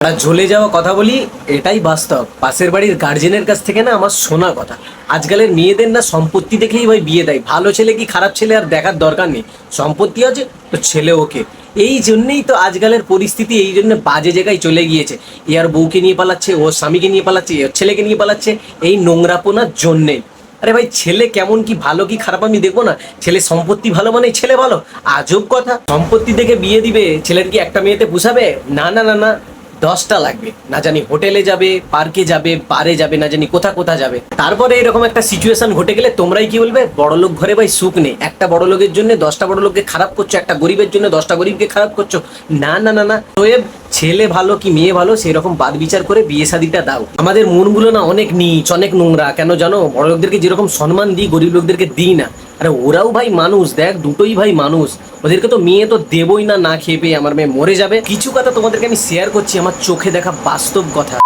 একটা ঝুলে যাওয়া কথা বলি, এটাই বাস্তব। পাশের বাড়ির গার্জেনের কাছ থেকে না আমার শোনা কথা, আজকালের মেয়েদের না সম্পত্তি দেখেই ভাই বিয়ে দেয়। ভালো ছেলে কি খারাপ ছেলে আর দেখার দরকার নেই, সম্পত্তি আছে তো ছেলে ওকে। এই জন্যেই তো আজকালের পরিস্থিতি এই জন্য বাজে জায়গায় চলে গিয়েছে। এ আর বউকে নিয়ে পালাচ্ছে, ও স্বামীকে নিয়ে পালাচ্ছে, এর ছেলেকে নিয়ে পালাচ্ছে, এই নোংরাপোনার জন্যেই। আরে ভাই, ছেলে কেমন কি ভালো কি খারাপ আমি দেখবো না? ছেলে সম্পত্তি ভালো মানে ছেলে ভালো? আজব কথা। সম্পত্তি দেখে বিয়ে দিবে, ছেলের কি একটা মেয়েতে পুষাবে? না না না না, 10টা লাগবে। না জানি হোটেলে যাবে, পার্কে যাবে, বারে যাবে, না জানি কোথা কোথা যাবে। তারপরে এরকম একটা সিচুয়েশন ঘটে গেলে তোমরাই কি বলবে? বড়লোক ঘরে ভাই সুখ নেই। একটা বড় লোকের জন্য 10টা বড় লোককে খারাপ করছো, একটা গরিবের জন্য 10টা গরিবকে খারাপ করছো। না না না না, তোয়েব ছেলে ভালো কি মেয়ে ভালো সেই রকম বাদ বিচার করে বিয়ে শাদিটা দাও। আমাদের মনগুলো না অনেক নীচ, অনেক নোংরা। কেন জানো? বড় লোকদেরকে যেরকম সম্মান দিই, গরিব লোকদেরকে দিই না। আরে ওরাও ভাই মানুষ, দেখ দুটোই ভাই মানুষ। ওদেরকে তো মেয়ে তো দেবই না, না খেয়ে পেয়ে আমার মেয়ে মরে যাবে। কিছু কথা তোমাদেরকে আমি শেয়ার করছি, আমার চোখে দেখা বাস্তব কথা।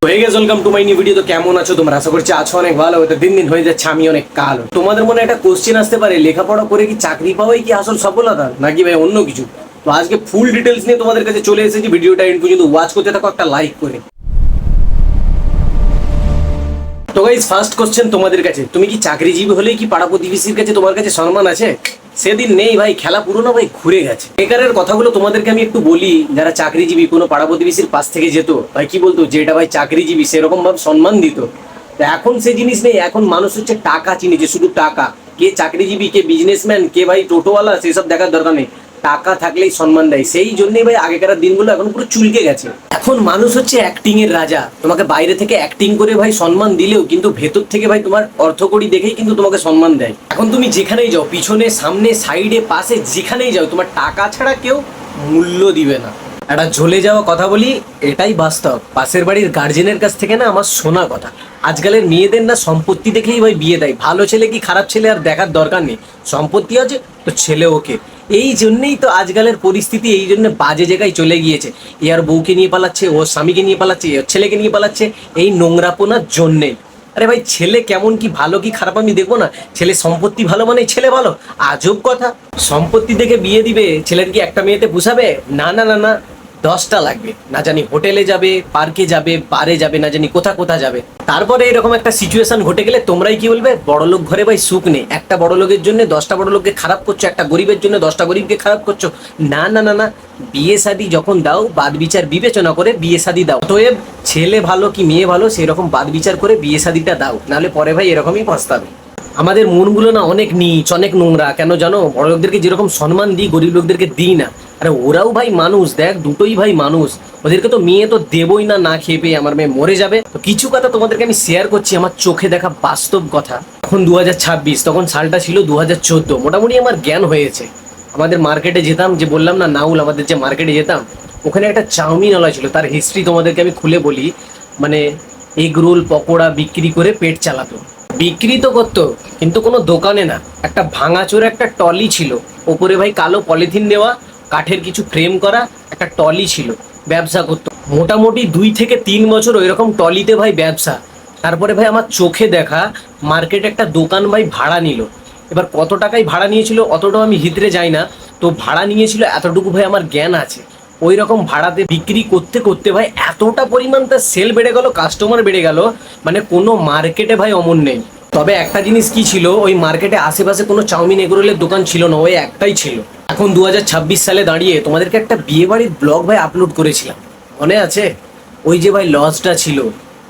হয়ে গেছে, welcome to my new video. তো কেমন আছো তোমরা? আশা করছি আছো অনেক ভালো। হয়তো দিন দিন হয়ে যাচ্ছে আমি অনেক কালো। তোমাদের মনে একটা কোশ্চেন আসতে পারে, লেখাপড়া করে কি চাকরি পাওয়াই কি আসল সফলতা, নাকি ভাই অন্য কিছু? তো আজকে ফুল ডিটেলস নিয়ে তোমাদের কাছে চলে এসেছি। ভিডিওটা এন্ড পর্যন্ত ওয়াচ করতে থাকো, একটা লাইক করে। তো গাইস, ফার্স্ট কোশ্চেন তোমাদের কাছে, তুমি কি চাকরিজীবী হলেই কি পাড়া প্রতিবেশীর কাছে তোমার কাছে সম্মান আছে? সেদিন নেই ভাই, খেলা পুরোনো ভাই ঘুরে গেছে। বেকারের কথাগুলো তোমাদেরকে আমি একটু বলি। যারা চাকরিজীবী, কোনো পাড়া প্রতিবেশীর পাশ থেকে যেত, ভাই কি বলতো, যেটা ভাই চাকরিজীবী সেরকম ভাবে সম্মান দিত। তো এখন সেই জিনিস নেই। এখন মানুষ হচ্ছে টাকা চিনেছে, শুধু টাকা। কে চাকরিজীবী, কে বিজনেসম্যান, কে ভাই টোটোওয়ালা, সেসব দেখার দরকার নেই। টাকা থাকলেই সম্মান দেয়। সেই জন্যই ভাই আগেকার দিনগুলো এখন পুরো চুলকে গেছে। এখন মানুষ হচ্ছে অ্যাক্টিং এর রাজা। তোমাকে বাইরে থেকে অ্যাক্টিং করে ভাই সম্মান দিলেও কিন্তু ভেতর থেকে ভাই তোমার অর্থকড়ি দেখেই কিন্তু তোমাকে সম্মান দেয়। এখন তুমি যেখানেই যাও, পিছনে সামনে সাইডে পাশে যেখানেই যাও, তোমার টাকা ছাড়া কেউ মূল্য দিবে না। একটা ঝুলে যাওয়া কথা বলি, এটাই বাস্তব। পাশের বাড়ির গার্জেনের কাছ থেকে না আমার শোনা কথা, আজকালের মেয়েদের না সম্পত্তি দেখেই ভাই বিয়ে দেয়। ভালো ছেলে কি খারাপ ছেলে আর দেখার দরকার নেই, সম্পত্তি আছে তো ছেলে ওকে। এই জন্যেই তো আজকালের পরিস্থিতি এই জন্য বাজে জায়গায় চলে গিয়েছে। এ আর বউকে নিয়ে পালাচ্ছে, ও স্বামীকে নিয়ে পালাচ্ছে, এর ছেলেকে নিয়ে পালাচ্ছে, এই নোংরাপোনার জন্যেই। আরে ভাই, ছেলে কেমন কি ভালো কি খারাপ আমি দেখবো না? ছেলে সম্পত্তি ভালো মানে ছেলে ভালো? আজব কথা। সম্পত্তি দেখে বিয়ে দিবে, ছেলের কি একটা মেয়েতে পুষাবে? না না না না, 10টা লাগবে। না জানি হোটেলে যাবে, পার্কে যাবে, বারে যাবে, না জানি কোথা কোথা যাবে। তারপরে এরকম একটা সিচুয়েশন ঘটে গেলে তোমরাই কি বলবে? বড়লোক ঘরে ভাই সুখ নেই। একটা বড় লোকের জন্য 10টা বড় লোককে খারাপ করছো, একটা গরিবের জন্য 10টা গরিবকে খারাপ করছো। না না না না, বিয়ে শাদী যখন দাও, বাদ বিচার বিবেচনা করে বিয়ে শাদী দাও। অতএব ছেলে ভালো কি মেয়ে ভালো সেই রকম বাদ বিচার করে বিয়ে শাদীটা দাও, নাহলে পরে ভাই এরকমই পস্তাবে। আমাদের মনগুলো না অনেক নীচ, অনেক নোংরা। কেন জানো? বড় লোকদেরকে যেরকম সম্মান দিই, গরিব লোকদেরকে দিই না। আরে ওরাও ভাই মানুষ, দেখ দুটোই ভাই মানুষ। ওদেরকে তো মেয়ে তো দেবই না, না খেয়ে পেয়ে আমার মেয়ে মরে যাবে। তো কিছু কথা তোমাদেরকে আমি শেয়ার করছি, আমার চোখে দেখা বাস্তব কথা। এখন 2026, তখন সালটা ছিল 2014। মোটামুটি আমার জ্ঞান হয়েছে। আমাদের মার্কেটে যেতাম, যে বললাম না নাউল, আমাদের যে মার্কেটে যেতাম, ওখানে একটা চাউমিন আলা ছিল। তার হিস্ট্রি তোমাদেরকে আমি খুলে বলি। মানে এগ রোল পকোড়া বিক্রি করে পেট চালাতো। বিক্রি তো করতো, কিন্তু কোনো দোকানে না। একটা ভাঙাচোরা একটা টলি ছিল, ওপরে ভাই কালো পলিথিন দেওয়া, কাঠের কিছু ফ্রেম করা একটা টলি ছিল। ব্যবসা করতো মোটামুটি 2 থেকে 3 বছর ওইরকম টলিতে ভাই ব্যবসা। তারপরে ভাই আমার চোখে দেখা মার্কেটে একটা দোকান ভাই ভাড়া নিল। এবার কত টাকায় ভাড়া নিয়েছিল অতটাও আমি ভিতরে যাই না। তো ভাড়া নিয়েছিল এতটুকু ভাই আমার জ্ঞান আছে। ওই রকম ভাড়াতে বিক্রি করতে করতে ভাই এতটা পরিমাণ তার সেল বেড়ে গেল, কাস্টমার বেড়ে গেল, মানে কোনো মার্কেটে ভাই অমন নেই। তবে একটা জিনিস কি ছিল, ওই মার্কেটে আশেপাশে কোনো চাউমিন এগরোলের দোকান ছিল না, ওই একটাই ছিল। এখন 2026 সালে দাঁড়িয়ে তোমাদেরকে একটা বিয়ে বাড়ির ব্লগ ভাই আপলোড করেছিলাম, মনে আছে? ওই যে ভাই লসটা ছিল,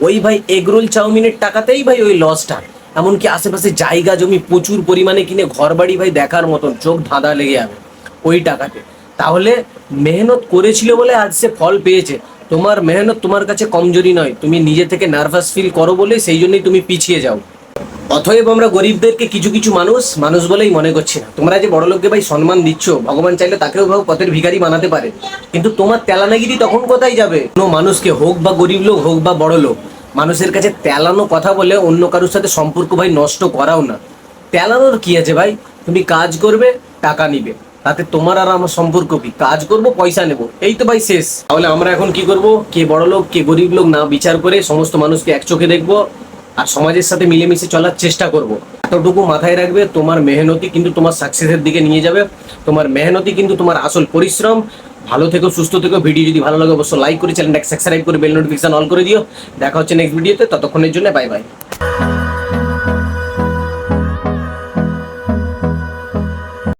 ওই ভাই এগরোল চাউমিনের টাকাতেই ভাই ওই লসটা। এমনকি আশেপাশে জায়গা জমি প্রচুর পরিমাণে কিনে ঘর বাড়ি ভাই দেখার মতন, চোখ ধাঁধা লেগে যাবে ওই টাকাতে। তাহলে মেহনত করেছিল বলে আজ সে ফল পেয়েছে। তোমার মেহনত তোমার কাছে কমজোরি নয়, তুমি নিজে থেকে নার্ভাস ফিল করো বলে সেই জন্যই তুমি পিছিয়ে যাও। অতএব আমরা গরিবদেরকে কিছু কিছু মানুষ মানুষ বলেই মনে করছি না। তোমরা যে বড় লোককে ভাই সম্মান দিচ্ছ, ভগবান চাইলে তাকেও ভাই পথের ভিখারি বানাতে পারে। কিন্তু তোমার তেলানাগিরি তখন কোথায় যাবে? কোনো মানুষকে, হোক বা গরিব লোক হোক বা বড় লোক, মানুষের কাছে তেলানো কথা বলে অন্য কারোর সাথে সম্পর্ক ভাই নষ্ট করাও না। তেলানোর কি আছে ভাই? তুমি কাজ করবে, টাকা নিবে, তাতে তোমার আর আমার সম্পর্ক কি? কাজ করব, পয়সা নেব, এই তো ভাই শেষ। তাহলে আমরা এখন কি করব? কে বড় লোক কে গরিব লোক না বিচার করে সমস্ত মানুষকে এক চোখে দেখবো, আর সমাজের সাথে মিলেমিশে চলার চেষ্টা করব। এতটুকু মাথায় রাখবে, তোমার মেহনতি কিন্তু তোমার সাকসেসের দিকে নিয়ে যাবে। তোমার মেহনতি কিন্তু তোমার আসল পরিশ্রম। ভালো থেকো, সুস্থ থেকো। ভিডিও যদি ভালো লাগে অবশ্যই লাইক করে চ্যানেলটাকে সাবস্ক্রাইব করে বেল নোটিফিকেশন অল করে দিও। দেখা হচ্ছে নেক্সট ভিডিওতে, ততক্ষণের জন্য বাই বাই।